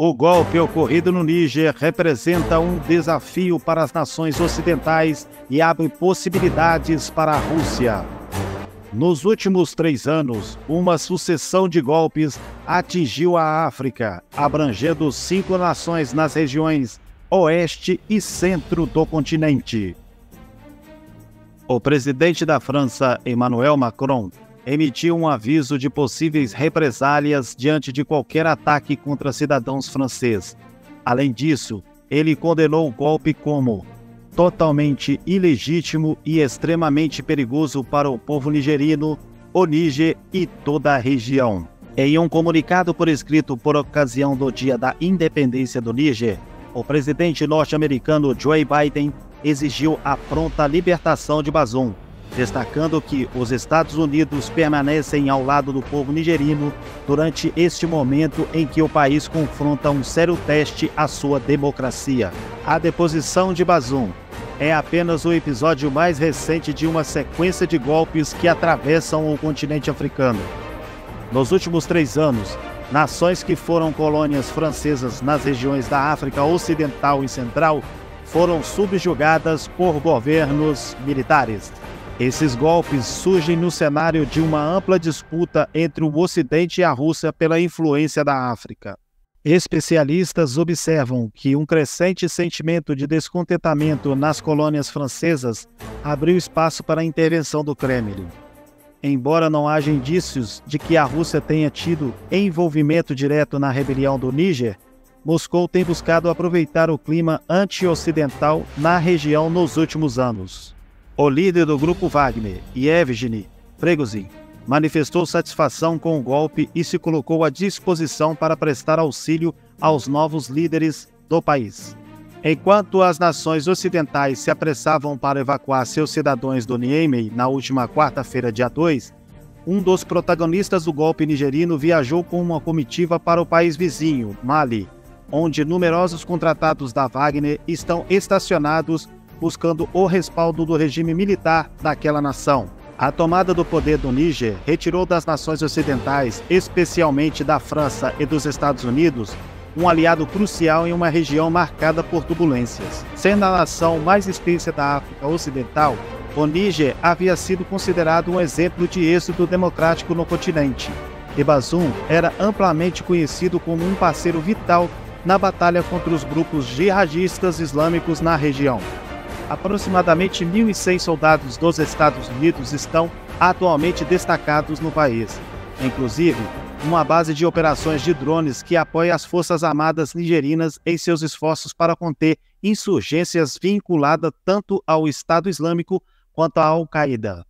O golpe ocorrido no Níger representa um desafio para as nações ocidentais e abre possibilidades para a Rússia. Nos últimos 3 anos, uma sucessão de golpes atingiu a África, abrangendo 5 nações nas regiões oeste e centro do continente. O presidente da França, Emmanuel Macron, emitiu um aviso de possíveis represálias diante de qualquer ataque contra cidadãos franceses. Além disso, ele condenou o golpe como totalmente ilegítimo e extremamente perigoso para o povo nigerino, o Níger e toda a região. Em um comunicado por escrito por ocasião do Dia da Independência do Níger, o presidente norte-americano Joe Biden exigiu a pronta libertação de Bazoum, destacando que os Estados Unidos permanecem ao lado do povo nigerino durante este momento em que o país confronta um sério teste à sua democracia. A deposição de Bazoum é apenas o episódio mais recente de uma sequência de golpes que atravessam o continente africano. Nos últimos 3 anos, nações que foram colônias francesas nas regiões da África Ocidental e Central foram subjugadas por governos militares. Esses golpes surgem no cenário de uma ampla disputa entre o Ocidente e a Rússia pela influência da África. Especialistas observam que um crescente sentimento de descontentamento nas colônias francesas abriu espaço para a intervenção do Kremlin. Embora não haja indícios de que a Rússia tenha tido envolvimento direto na rebelião do Níger, Moscou tem buscado aproveitar o clima anti-ocidental na região nos últimos anos. O líder do grupo Wagner, Yevgeny Prigozhin, manifestou satisfação com o golpe e se colocou à disposição para prestar auxílio aos novos líderes do país. Enquanto as nações ocidentais se apressavam para evacuar seus cidadãos do Niamey na última quarta-feira, dia 2, um dos protagonistas do golpe nigerino viajou com uma comitiva para o país vizinho, Mali, onde numerosos contratados da Wagner estão estacionados buscando o respaldo do regime militar daquela nação. A tomada do poder do Níger retirou das nações ocidentais, especialmente da França e dos Estados Unidos, um aliado crucial em uma região marcada por turbulências. Sendo a nação mais extensa da África Ocidental, o Níger havia sido considerado um exemplo de êxito democrático no continente, e Bazoum era amplamente conhecido como um parceiro vital na batalha contra os grupos jihadistas islâmicos na região. Aproximadamente 1.100 soldados dos Estados Unidos estão atualmente destacados no país, inclusive uma base de operações de drones que apoia as Forças Armadas nigerianas em seus esforços para conter insurgências vinculadas tanto ao Estado Islâmico quanto à Al-Qaeda.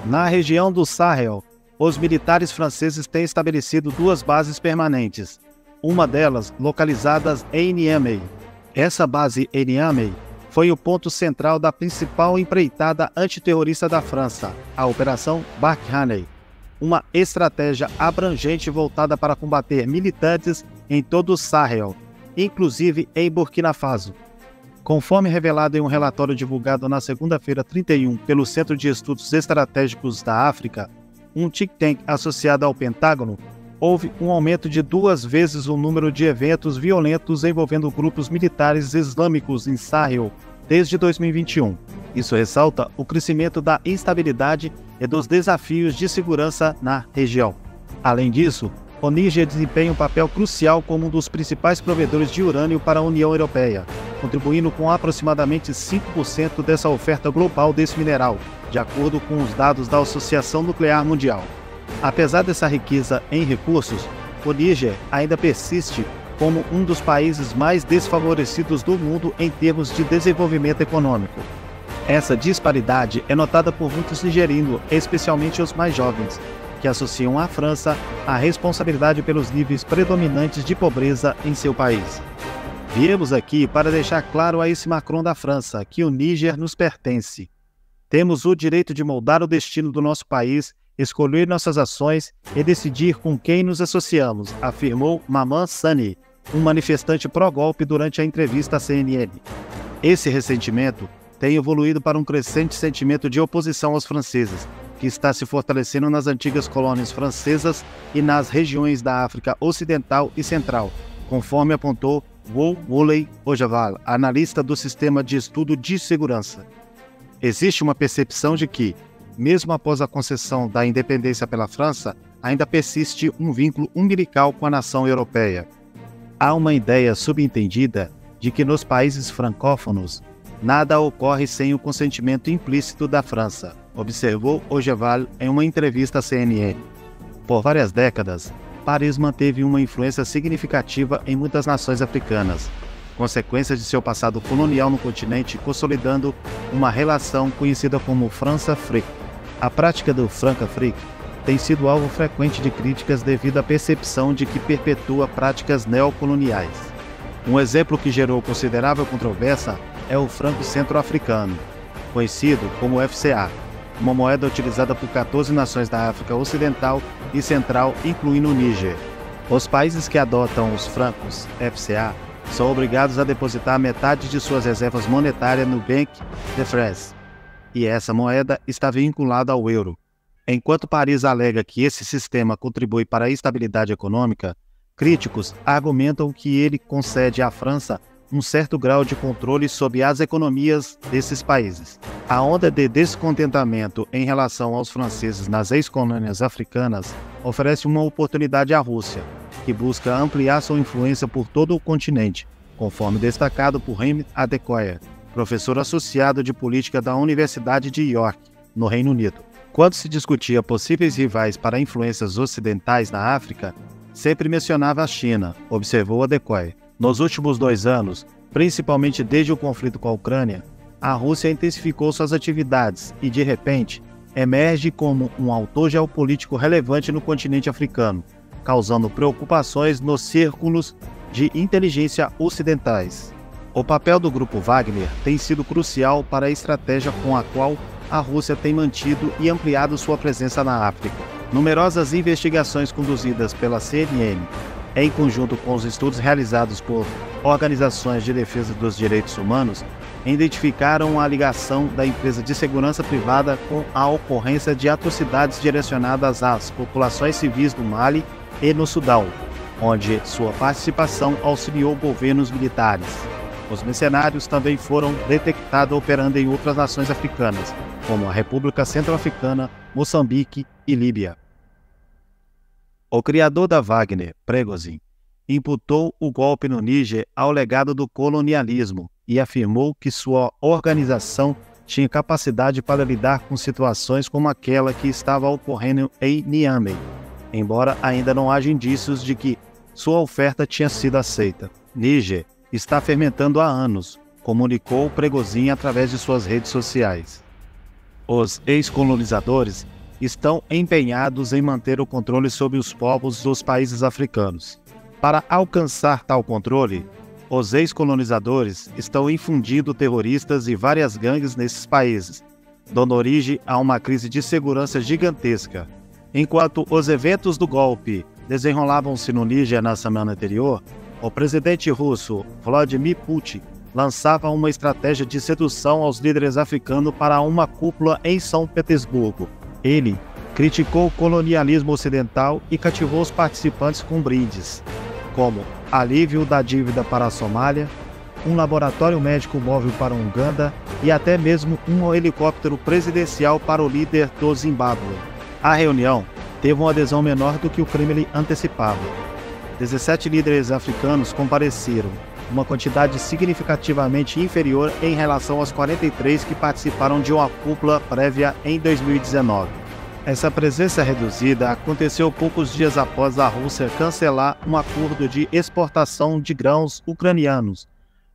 Na região do Sahel, os militares franceses têm estabelecido 2 bases permanentes, uma delas localizada em Niamey. Essa base em Niamey foi o ponto central da principal empreitada antiterrorista da França, a Operação Barkhane, uma estratégia abrangente voltada para combater militantes em todo o Sahel, inclusive em Burkina Faso. Conforme revelado em um relatório divulgado na segunda-feira 31 pelo Centro de Estudos Estratégicos da África, um think tank associado ao Pentágono, houve um aumento de 2 vezes o número de eventos violentos envolvendo grupos militares islâmicos em Sahel desde 2021. Isso ressalta o crescimento da instabilidade e dos desafios de segurança na região. Além disso, o Níger desempenha um papel crucial como um dos principais provedores de urânio para a União Europeia, contribuindo com aproximadamente 5% dessa oferta global desse mineral, de acordo com os dados da Associação Nuclear Mundial. Apesar dessa riqueza em recursos, o Níger ainda persiste como um dos países mais desfavorecidos do mundo em termos de desenvolvimento econômico. Essa disparidade é notada por muitos nigerinos, especialmente os mais jovens, que associam à França a responsabilidade pelos níveis predominantes de pobreza em seu país. Viemos aqui para deixar claro a esse Macron da França que o Níger nos pertence. Temos o direito de moldar o destino do nosso país, escolher nossas ações e decidir com quem nos associamos, afirmou Maman Sani, um manifestante pró-golpe durante a entrevista à CNN. Esse ressentimento tem evoluído para um crescente sentimento de oposição aos franceses, que está se fortalecendo nas antigas colônias francesas e nas regiões da África Ocidental e Central, conforme apontou Wole Ojewal, analista do Sistema de Estudo de Segurança. Existe uma percepção de que, mesmo após a concessão da independência pela França, ainda persiste um vínculo umbilical com a nação europeia. Há uma ideia subentendida de que nos países francófonos nada ocorre sem o consentimento implícito da França, observou Ojewal em uma entrevista à CNN. Por várias décadas, Paris manteve uma influência significativa em muitas nações africanas, consequência de seu passado colonial no continente, consolidando uma relação conhecida como France-Afrique. A prática do Franc-Afrique tem sido alvo frequente de críticas devido à percepção de que perpetua práticas neocoloniais. Um exemplo que gerou considerável controvérsia é o franco centro-africano, conhecido como FCA, uma moeda utilizada por 14 nações da África Ocidental e Central, incluindo o Níger. Os países que adotam os francos FCA são obrigados a depositar metade de suas reservas monetárias no Banque de France, e essa moeda está vinculada ao euro. Enquanto Paris alega que esse sistema contribui para a estabilidade econômica, críticos argumentam que ele concede à França um certo grau de controle sobre as economias desses países. A onda de descontentamento em relação aos franceses nas ex-colônias africanas oferece uma oportunidade à Rússia, que busca ampliar sua influência por todo o continente, conforme destacado por Remy Adekoya, professor associado de política da Universidade de York, no Reino Unido. Quando se discutia possíveis rivais para influências ocidentais na África, sempre mencionava a China, observou Adekoya. Nos últimos 2 anos, principalmente desde o conflito com a Ucrânia, a Rússia intensificou suas atividades e, de repente, emerge como um ator geopolítico relevante no continente africano, causando preocupações nos círculos de inteligência ocidentais. O papel do Grupo Wagner tem sido crucial para a estratégia com a qual a Rússia tem mantido e ampliado sua presença na África. Numerosas investigações conduzidas pela CNN, em conjunto com os estudos realizados por organizações de defesa dos direitos humanos, identificaram a ligação da empresa de segurança privada com a ocorrência de atrocidades direcionadas às populações civis do Mali e no Sudão, onde sua participação auxiliou governos militares. Os mercenários também foram detectados operando em outras nações africanas, como a República Centro-Africana, Moçambique e Líbia. O criador da Wagner, Prigozhin, imputou o golpe no Níger ao legado do colonialismo e afirmou que sua organização tinha capacidade para lidar com situações como aquela que estava ocorrendo em Niamey, embora ainda não haja indícios de que sua oferta tinha sido aceita. Níger está fermentando há anos, comunicou Prigozhin através de suas redes sociais. Os ex-colonizadores estão empenhados em manter o controle sobre os povos dos países africanos. Para alcançar tal controle, os ex-colonizadores estão infundindo terroristas e várias gangues nesses países, dando origem a uma crise de segurança gigantesca. Enquanto os eventos do golpe desenrolavam-se no Níger na semana anterior, o presidente russo Vladimir Putin lançava uma estratégia de sedução aos líderes africanos para uma cúpula em São Petersburgo. Ele criticou o colonialismo ocidental e cativou os participantes com brindes, como alívio da dívida para a Somália, um laboratório médico móvel para o Uganda e até mesmo um helicóptero presidencial para o líder do Zimbábue. A reunião teve uma adesão menor do que o Kremlin antecipava. 17 líderes africanos compareceram, uma quantidade significativamente inferior em relação aos 43 que participaram de uma cúpula prévia em 2019. Essa presença reduzida aconteceu poucos dias após a Rússia cancelar um acordo de exportação de grãos ucranianos,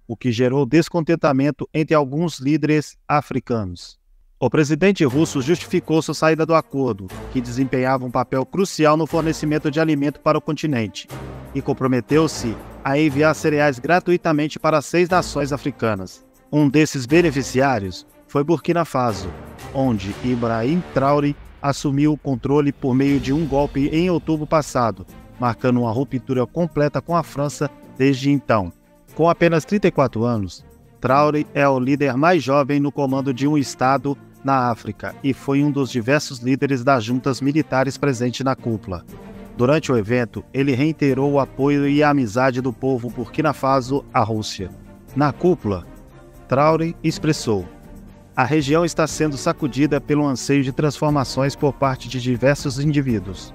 o que gerou descontentamento entre alguns líderes africanos. O presidente russo justificou sua saída do acordo, que desempenhava um papel crucial no fornecimento de alimento para o continente, e comprometeu-se a enviar cereais gratuitamente para 6 nações africanas. Um desses beneficiários foi Burkina Faso, onde Ibrahim Traoré assumiu o controle por meio de um golpe em outubro passado, marcando uma ruptura completa com a França desde então. Com apenas 34 anos, Traoré é o líder mais jovem no comando de um estado na África e foi um dos diversos líderes das juntas militares presentes na cúpula. Durante o evento, ele reiterou o apoio e a amizade do povo Burkina Faso à Rússia. Na cúpula, Traoré expressou: a região está sendo sacudida pelo anseio de transformações por parte de diversos indivíduos.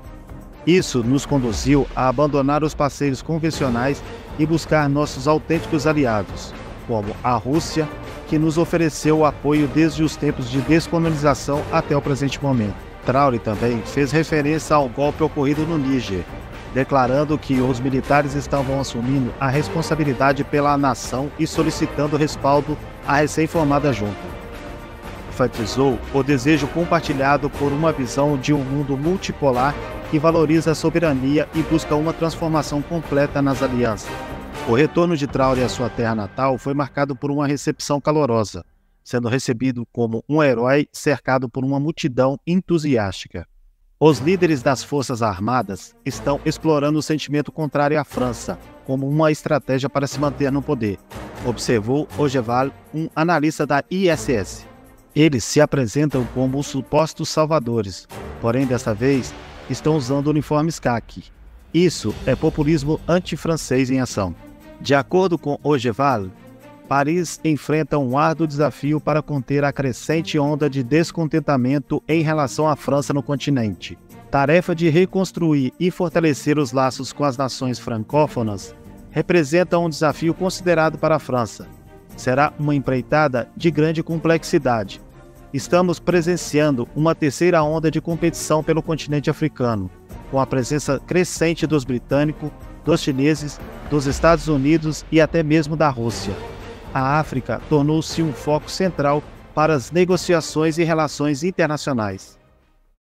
Isso nos conduziu a abandonar os parceiros convencionais e buscar nossos autênticos aliados, como a Rússia, que nos ofereceu o apoio desde os tempos de descolonização até o presente momento. Traoré também fez referência ao golpe ocorrido no Níger, declarando que os militares estavam assumindo a responsabilidade pela nação e solicitando respaldo à recém-formada junta. Enfatizou o desejo compartilhado por uma visão de um mundo multipolar que valoriza a soberania e busca uma transformação completa nas alianças. O retorno de Traoré à sua terra natal foi marcado por uma recepção calorosa, sendo recebido como um herói cercado por uma multidão entusiástica. Os líderes das Forças Armadas estão explorando o sentimento contrário à França como uma estratégia para se manter no poder, observou Ojeval, um analista da ISS. Eles se apresentam como os supostos salvadores, porém desta vez estão usando uniformes caqui. Isso é populismo anti-francês em ação. De acordo com Ojeval, Paris enfrenta um árduo desafio para conter a crescente onda de descontentamento em relação à França no continente. Tarefa de reconstruir e fortalecer os laços com as nações francófonas representa um desafio considerado para a França. Será uma empreitada de grande complexidade. Estamos presenciando uma terceira onda de competição pelo continente africano, com a presença crescente dos britânicos, dos chineses, dos Estados Unidos e até mesmo da Rússia. A África tornou-se um foco central para as negociações e relações internacionais.